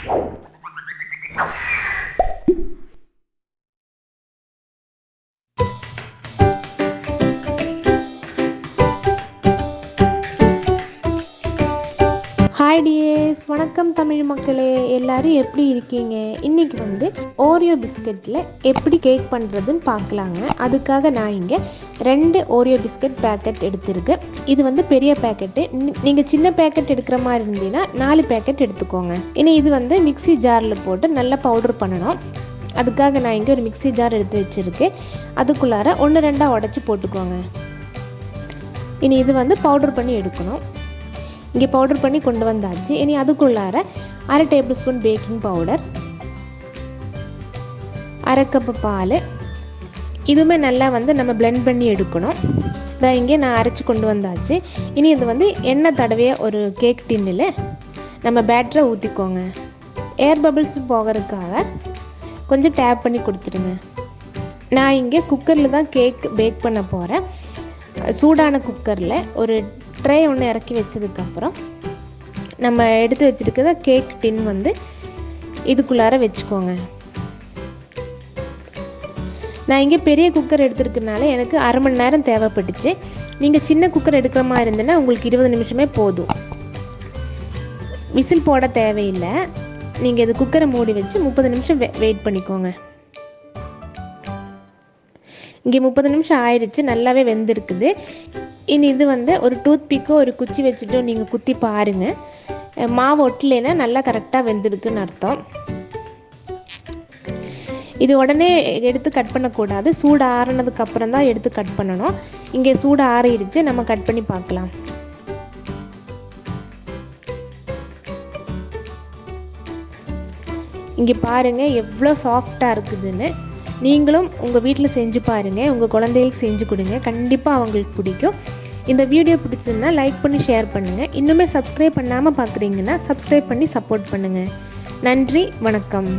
Hi tears, வணக்கம் தமிழ் மக்களே, எல்லோரும் எப்படி இருக்கீங்க? இன்றைக்கி ஓரியோ பிஸ்கட்டில் எப்படி கேக் பண்ணுறதுன்னு பார்க்கலாங்க. அதுக்காக நான் இங்கே 2 ஓரியோ பிஸ்கட் பேக்கெட் எடுத்துருக்கேன். இது பெரிய பேக்கெட்டு. நீங்கள் சின்ன பேக்கெட் எடுக்கிற மாதிரி இருந்தீங்கன்னா 4 பேக்கெட் எடுத்துக்கோங்க. இனி இது மிக்ஸி ஜாரில் போட்டு நல்லா பவுடர் பண்ணணும். அதுக்காக நான் இங்கே ஒரு மிக்ஸி ஜார் எடுத்து வச்சுருக்கேன். அதுக்குள்ளார 1-2 உடச்சி போட்டுக்கோங்க. இனி இது பவுடர் பண்ணி எடுக்கணும். இங்கே பவுடர் பண்ணி கொண்டு வந்தாச்சு. இனி அதுக்குள்ளார 1/2 tablespoon baking powder, 1/2 cup பால், இதுவுமே நல்லா நம்ம பிளெண்ட் பண்ணி எடுக்கணும். இதான் இங்கே நான் அரைச்சி கொண்டு வந்தாச்சு. இனி இது எண்ணெய் தடவைய ஒரு கேக் டின்னில் நம்ம பேட்டரை ஊற்றிக்கோங்க. ஏர் பபிள்ஸ் போகிறதுக்காக கொஞ்சம் டேப் பண்ணி கொடுத்துடுங்க. நான் இங்கே குக்கரில் தான் கேக் பேக் பண்ண போகிறேன். சூடான குக்கரில் ஒரு ட்ரே ஒன்று இறக்கி வச்சதுக்கப்புறம் நம்ம எடுத்து வச்சுருக்கிற கேக் டின் இதுக்குள்ளார வச்சுக்கோங்க. நான் இங்கே பெரிய குக்கர் எடுத்துருக்கனால எனக்கு 1/2 மணி நேரம் தேவைப்பட்டுச்சு. நீங்கள் சின்ன குக்கர் எடுக்கிற மாதிரி இருந்ததுன்னா உங்களுக்கு 20 நிமிஷமே போதும். விசில் போட தேவையில்லை. நீங்கள் இது குக்கரை மூடி வச்சு 30 நிமிஷம் வெயிட் பண்ணிக்கோங்க. இங்கே 30 நிமிஷம் ஆயிடுச்சு, நல்லாவே வெந்திருக்குது. இனி இது ஒரு டூத் பிக்கோ ஒரு குச்சி வச்சுட்டு நீங்கள் குத்தி பாருங்கள். மாவு ஒட்டலைன்னா நல்லா கரெக்டாக வெந்திருக்குன்னு அர்த்தம். இது உடனே எடுத்து கட் பண்ணக்கூடாது. சூடு ஆறுனதுக்கப்புறம் தான் எடுத்து கட் பண்ணணும். இங்கே சூடு ஆறிடுச்சு, நம்ம கட் பண்ணி பார்க்கலாம். இங்கே பாருங்கள் எவ்வளோ சாஃப்டாக இருக்குதுன்னு. நீங்களும் உங்கள் வீட்டில் செஞ்சு பாருங்கள். உங்கள் குழந்தைகளுக்கு செஞ்சு கொடுங்க, கண்டிப்பாக அவங்களுக்கு பிடிக்கும். இந்த வீடியோ பிடிச்சிருந்தா லைக் பண்ணி ஷேர் பண்ணுங்கள். இன்னுமே சப்ஸ்கிரைப் பண்ணாமல் பார்க்குறீங்கன்னா சப்ஸ்கிரைப் பண்ணி சப்போர்ட் பண்ணுங்கள். நன்றி, வணக்கம்.